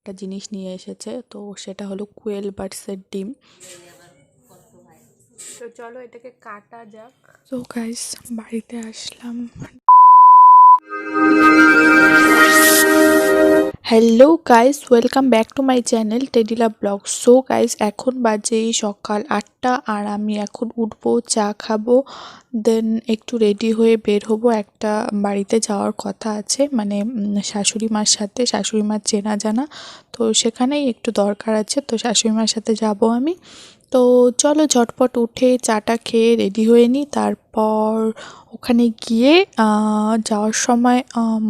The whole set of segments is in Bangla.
একটা জিনিস নিয়ে এসেছে, তো সেটা হলো কোয়েল বার্ডসের ডিম। তো চলো এটাকে কাটা যাক। তো গাইস বাড়িতে আসলাম। Hello guys, welcome back to my channel টেডীlovevlogs। সো গাইস এখন বাজে সকাল 8টা আর আমি এখন উঠবো, চা খাবো, দেন একটু রেডি হয়ে বের হবো। একটা বাড়িতে যাওয়ার কথা আছে, মানে শাশুড়ি মার সাথে। শাশুড়ি মার চেনা জানা, তো সেখানেই একটু দরকার আছে, তো শাশুড়ি মার সাথে যাব আমি। তো চলো ঝটপট উঠে চাটা খেয়ে রেডি হয়ে নিই, তারপর ওখানে গিয়ে যাওয়ার সময়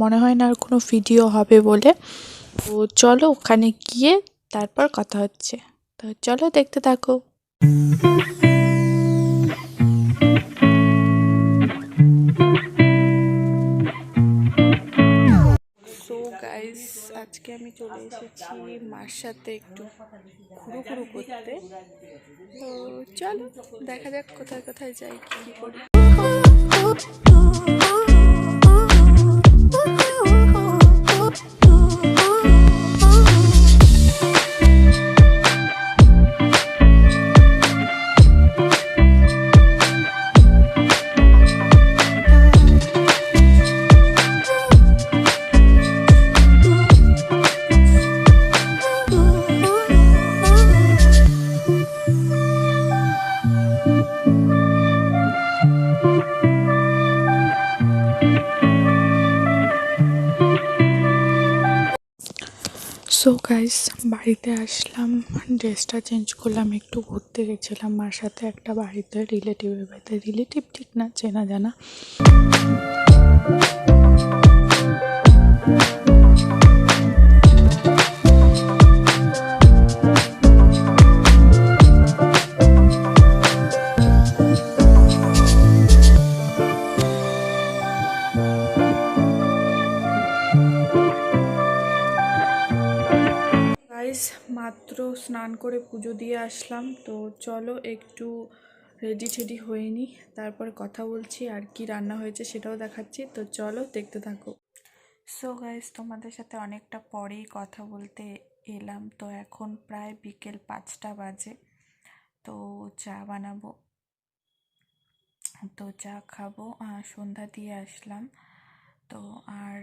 মনে হয় না আর কোনো ভিডিও হবে বলে। তো চলো ওখানে গিয়ে তারপর কথা হচ্ছে, তো চলো দেখতে থাকো। সো গাইস আজকে আমি চলে এসেছি মার সাথে একটু ঘুরু করতে। তো চলো দেখা যাক কোথায় কোথায় যাই, কি করি। সো গাইস বাড়িতে আসলাম, ড্রেসটা চেঞ্জ করলাম, একটু ঘুরতে গেছিলাম মার সাথে একটা বাড়িতে, রিলেটিভের বাড়িতে। রিলেটিভ ঠিক না, চেনা জানা। মাত্র স্নান করে পুজো দিয়ে আসলাম, তো চলো একটু রেডি টেডি হয়ে নিই, তারপর কথা বলছি। আর কি রান্না হয়েছে সেটাও দেখাচ্ছি, তো চলো দেখতে থাকো। সো গাইস তোমাদের সাথে অনেকটা পরেই কথা বলতে এলাম। তো এখন প্রায় বিকেল 5টা বাজে, তো চা বানাবো, তো চা খাবো। সন্ধ্যা দিয়ে আসলাম, তো আর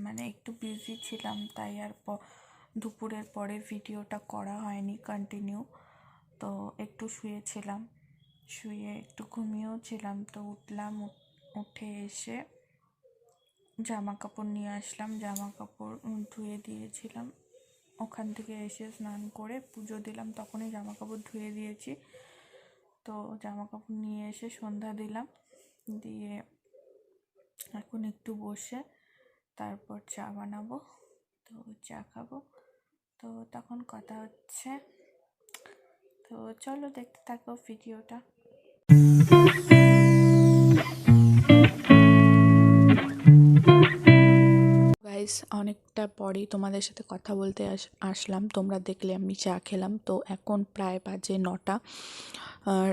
মানে একটু বিজি ছিলাম, তাই আর দুপুরের পরে ভিডিওটা করা হয়নি কন্টিনিউ। তো একটু শুয়েছিলাম, শুয়ে একটু ঘুমিয়েও ছিলাম। তো উঠলাম, উঠে এসে জামা কাপড় নিয়ে আসলাম, জামা কাপড় ধুয়ে দিয়েছিলাম। ওখান থেকে এসে স্নান করে পুজো দিলাম, তখনই জামা কাপড় ধুয়ে দিয়েছি। তো জামা কাপড় নিয়ে এসে সন্ধ্যা দিলাম, দিয়ে এখন একটু বসে তারপর চা বানাবো, তো চা খাবো। তো তখন কথা হচ্ছে, তো চলো দেখতে থাকো ভিডিওটা। গাইস অনেকটা পরেই তোমাদের সাথে কথা বলতে আসলাম। তোমরা দেখলে আমি চা খেলাম। তো এখন প্রায় বাজে 9টা,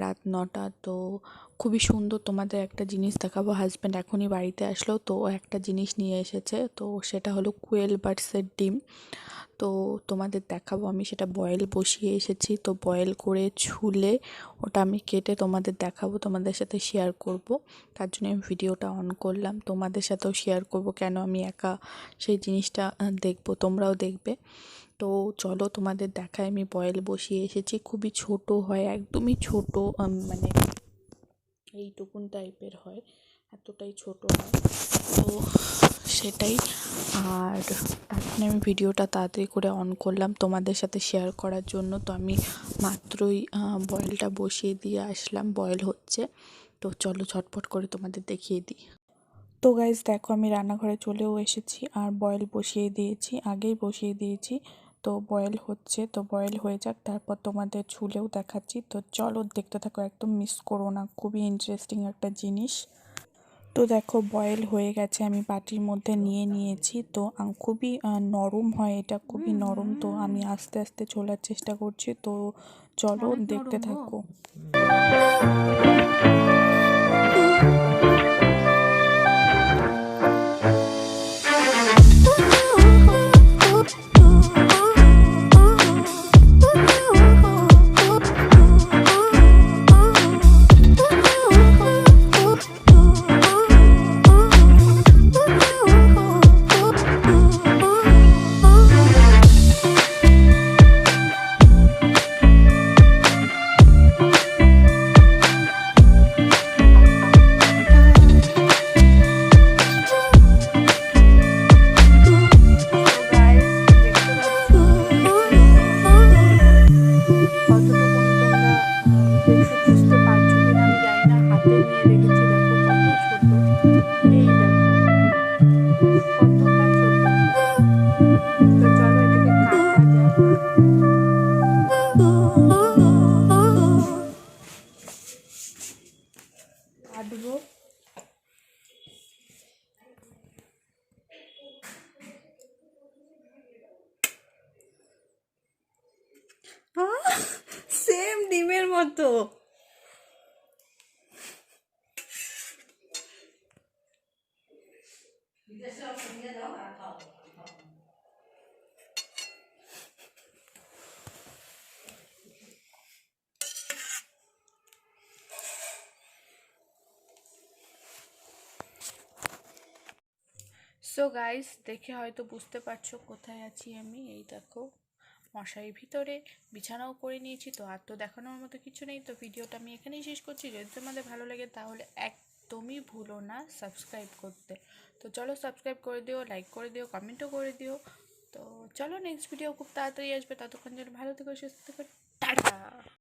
রাত 9টা। তো খুবই সুন্দর তোমাদের একটা জিনিস দেখাবো। হাজব্যান্ড এখনই বাড়িতে আসলো, তো একটা জিনিস নিয়ে এসেছে, তো সেটা হলো কোয়েল বার্ডসের ডিম। তো তোমাদের দেখাবো, আমি সেটা বয়েল বসিয়ে এসেছি। তো বয়েল করে ছুলে ওটা আমি কেটে তোমাদের দেখাবো, তোমাদের সাথে শেয়ার করব। তার জন্য আমি ভিডিওটা অন করলাম, তোমাদের সাথেও শেয়ার করব। কেন আমি একা সেই জিনিসটা দেখবো, তোমরাও দেখবে। তো চলো তোমাদের দেখায়। আমি বয়েল বসিয়ে এসেছি, খুবই ছোট হয়, একদমই ছোট, মানে এইটুকুন টাইপের হয়, এতটাই ছোট হয়। তো সেটাই। আর এখন আমি ভিডিওটা তাড়াতাড়ি করে অন করলাম তোমাদের সাথে শেয়ার করার জন্য। তো আমি মাত্রই বয়েলটা বসিয়ে দিয়ে আসলাম, বয়েল হচ্ছে। তো চলো ঝটপট করে তোমাদের দেখিয়ে দিই। তো গাইজ দেখো আমি রান্নাঘরে চলেও এসেছি আর বয়েল বসিয়ে দিয়েছি, আগেই বসিয়ে দিয়েছি। তো বয়েল হচ্ছে, তো বয়েল হয়ে যাক, তারপর তোমাদের ছুলেও দেখাচ্ছি। তো চলো দেখতে থাকো, একদম মিস করো না, খুবই ইন্টারেস্টিং একটা জিনিস। তো দেখো বয়েল হয়ে গেছে, আমি বাটির মধ্যে নিয়ে নিয়েছি। তো খুবই নরম হয় এটা, খুবই নরম। তো আমি আস্তে আস্তে ছোলার চেষ্টা করছি, তো চলো দেখতে থাকো। সেম ডিমের মতো। সো গাইস, দেখে হয়তো বুঝতে পারছো কোথায় আছি আমি। এই দেখো, মশারির ভিতরে বিছানাও করে নিয়েছি। তো আর তো দেখানোর মতো কিছু নেই, তো ভিডিওটা আমি এখানেই শেষ করছি। যদি তোমাদের ভালো লাগে তাহলে একদমই ভুলো না সাবস্ক্রাইব করতে। তো চলো সাবস্ক্রাইব করে দিও, লাইক করে দিও, কমেন্টও করে দিও। তো চলো নেক্সট ভিডিও খুব তাড়াতাড়ি আসবে, ততক্ষণ যেন ভালো থেকো, সুস্থ থেকো, টাটা।